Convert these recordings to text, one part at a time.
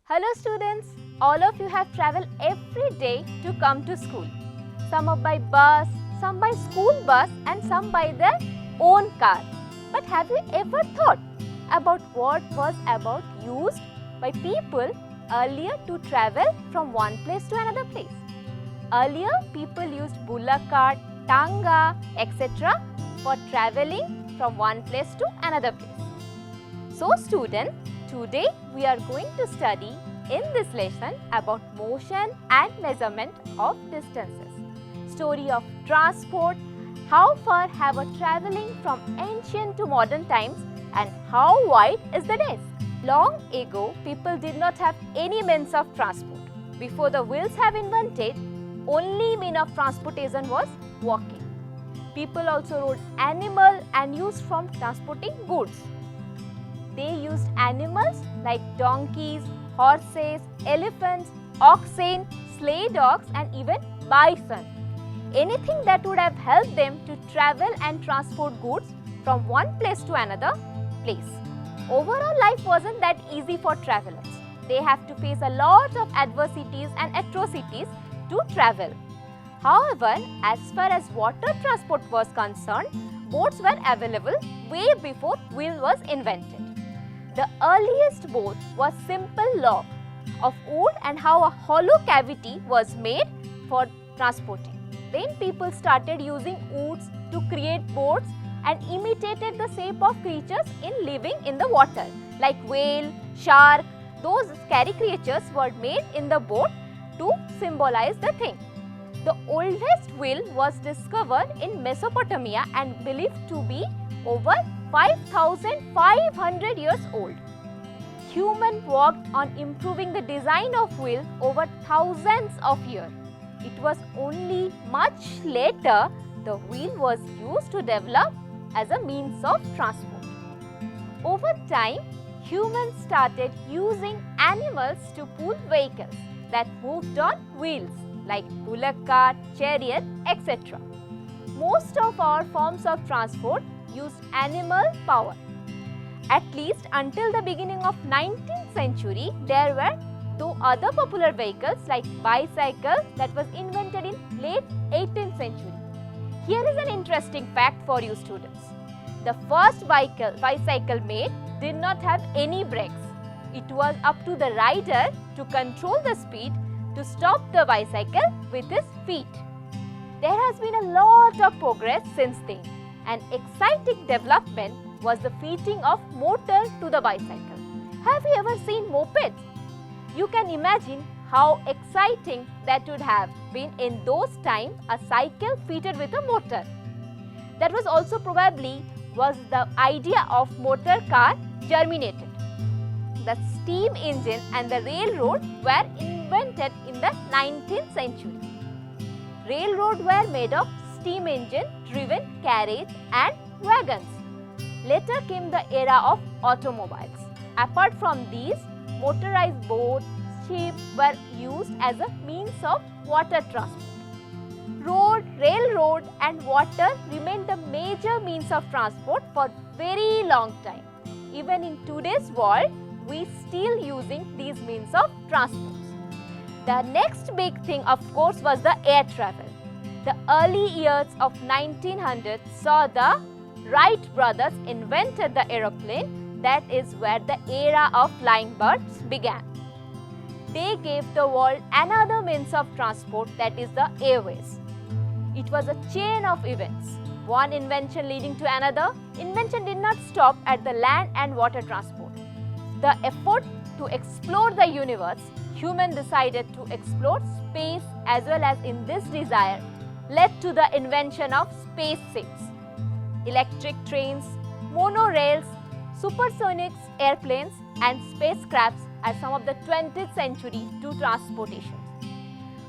Hello students, all of you have travelled every day to come to school. Some are by bus, some by school bus and some by their own car. But have you ever thought about what was used by people earlier to travel from one place to another place? Earlier people used bullock cart, tanga, etc. for travelling from one place to another place. So students, today we are going to study in this lesson about motion and measurement of distances. Story of transport, how far have we travelling from ancient to modern times and how wide is the desk. Long ago, people did not have any means of transport. Before the wheels have invented, only mean of transportation was walking. People also rode animal and used from transporting goods. They used animals like donkeys, horses, elephants, oxen, sleigh dogs and even bison. Anything that would have helped them to travel and transport goods from one place to another place. Overall, life wasn't that easy for travelers. They have to face a lot of adversities and atrocities to travel. However, as far as water transport was concerned, boats were available way before wheel was invented. The earliest boat was simple log of wood and how a hollow cavity was made for transporting. Then people started using woods to create boats and imitated the shape of creatures living in the water like whale, shark. Those scary creatures were made in the boat to symbolize the thing. The oldest wheel was discovered in Mesopotamia and believed to be over 5,500 years old. Humans worked on improving the design of wheel over thousands of years. It was only much later the wheel was used to develop as a means of transport. Over time, humans started using animals to pull vehicles that moved on wheels like bullock cart, chariot, etc. Most of our forms of transport used animal power. At least until the beginning of 19th century, there were two other popular vehicles like bicycle that was invented in late 18th century. Here is an interesting fact for you students. The first bicycle made did not have any brakes. It was up to the rider to control the speed to stop the bicycle with his feet. There has been a lot of progress since then. An exciting development was the fitting of motor to the bicycle. Have you ever seen mopeds? You can imagine how exciting that would have been in those times, a cycle fitted with a motor. That was also probably was the idea of motor car germinated. The steam engine and the railroad were invented in the 19th century. Railroads were made of steam engine driven carriage and wagons. Later came the era of automobiles. Apart from these, motorized boats, ships were used as a means of water transport. Road, railroad and water remained the major means of transport for very long time. Even in today's world, we still using these means of transport. The next big thing of course was the air travel. The early years of 1900 saw the Wright brothers invented the aeroplane. That is where the era of flying birds began. They gave the world another means of transport, that is the airways. It was a chain of events. One invention leading to another. Invention did not stop at the land and water transport. The effort to explore the universe, humans decided to explore space as well as in this desire led to the invention of spaceships, electric trains, monorails, supersonics, airplanes and spacecrafts are some of the 20th century to transportation.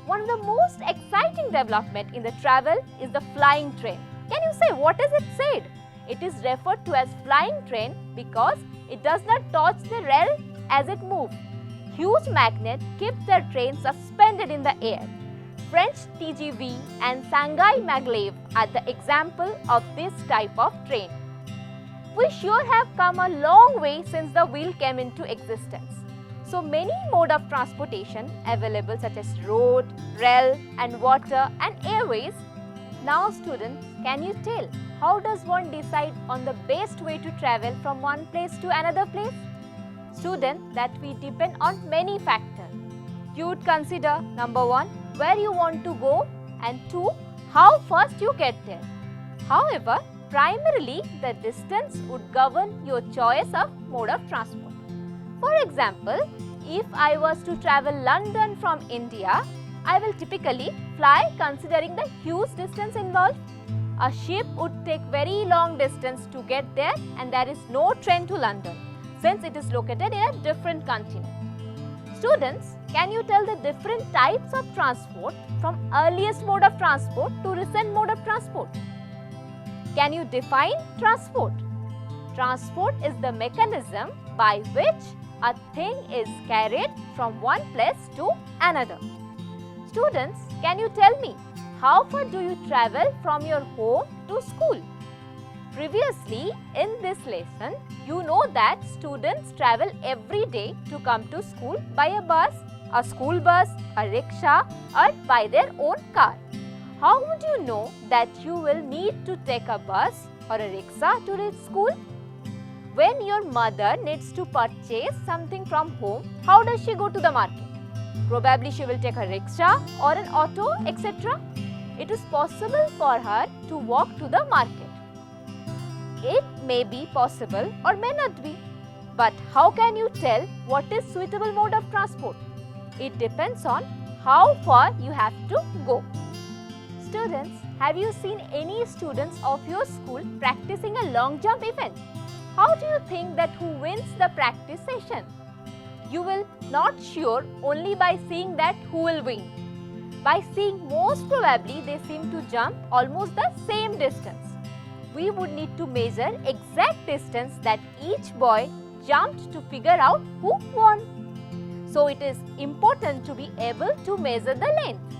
One of the most exciting development in the travel is the flying train. Can you say what is it said? It is referred to as flying train because it does not touch the rail as it moves. Huge magnet keeps the train suspended in the air. French TGV and Shanghai Maglev are the example of this type of train. We sure have come a long way since the wheel came into existence. So many mode of transportation available such as road, rail and water and airways. Now students, can you tell how does one decide on the best way to travel from one place to another place? Students, that we depend on many factors. You would consider number 1, where you want to go, and 2, how fast you get there. However, primarily the distance would govern your choice of mode of transport. For example, if I was to travel London from India, I will typically fly considering the huge distance involved. A ship would take very long distance to get there and there is no train to London since it is located in a different continent. Students, can you tell the different types of transport from earliest mode of transport to recent mode of transport? Can you define transport? Transport is the mechanism by which a thing is carried from one place to another. Students, can you tell me how far do you travel from your home to school? Previously in this lesson, you know that students travel every day to come to school by a bus, a school bus, a rickshaw or by their own car. How would you know that you will need to take a bus or a rickshaw to reach school? When your mother needs to purchase something from home, how does she go to the market? Probably she will take a rickshaw or an auto, etc. It is possible for her to walk to the market. It may be possible or may not be. But how can you tell what is suitable mode of transport? It depends on how far you have to go. Students, have you seen any students of your school practicing a long jump event? How do you think that who wins the practice session? You will not sure only by seeing that who will win. By seeing most probably they seem to jump almost the same distance. We would need to measure exact distance that each boy jumped to figure out who won. So it is important to be able to measure the length.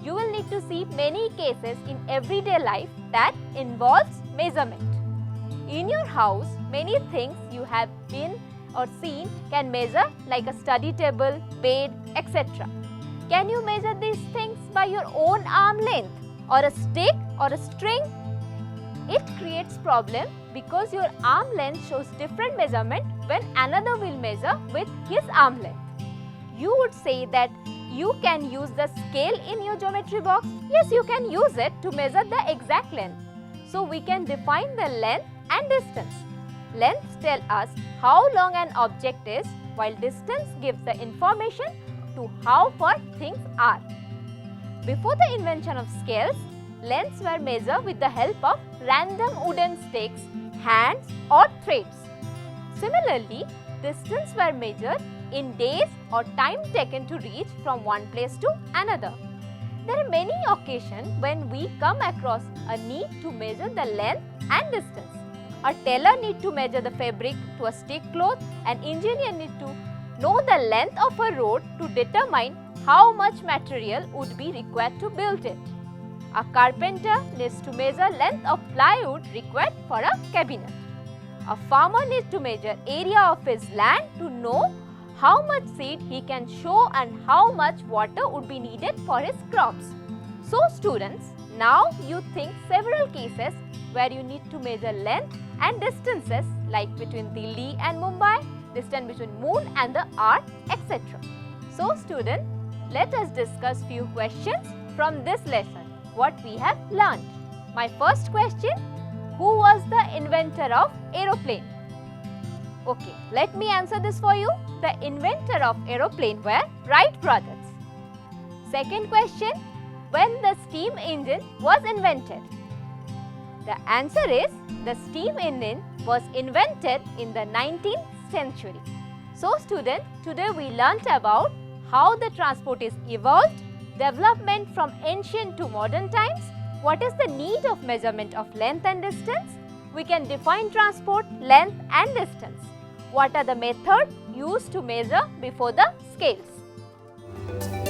You will need to see many cases in everyday life that involves measurement. In your house, many things you have been or seen can measure like a study table, bed, etc. Can you measure these things by your own arm length or a stick or a string? It creates problem because your arm length shows different measurement when another will measure with his arm length. You would say that you can use the scale in your geometry box. Yes, you can use it to measure the exact length. So we can define the length and distance. Lengths tell us how long an object is, while distance gives the information to how far things are. Before the invention of scales, lengths were measured with the help of random wooden sticks, hands or threads. Similarly, distance were measured in days or time taken to reach from one place to another. There are many occasions when we come across a need to measure the length and distance. A tailor needs to measure the fabric to a stick cloth. An engineer needs to know the length of a road to determine how much material would be required to build it. A carpenter needs to measure length of plywood required for a cabinet. A farmer needs to measure area of his land to know how much seed he can sow and how much water would be needed for his crops. So students, now you think several cases where you need to measure length and distances like between Delhi and Mumbai, distance between moon and the earth, etc. So students, let us discuss few questions from this lesson, what we have learned. My first question, who was the inventor of aeroplane? Okay, let me answer this for you. The inventor of aeroplane were Wright brothers. Second question, when the steam engine was invented? The answer is the steam engine was invented in the 19th century. So students, today we learnt about how the transport is evolved, development from ancient to modern times, what is the need of measurement of length and distance, we can define transport, length and distance, what are the methods used to measure before the scales.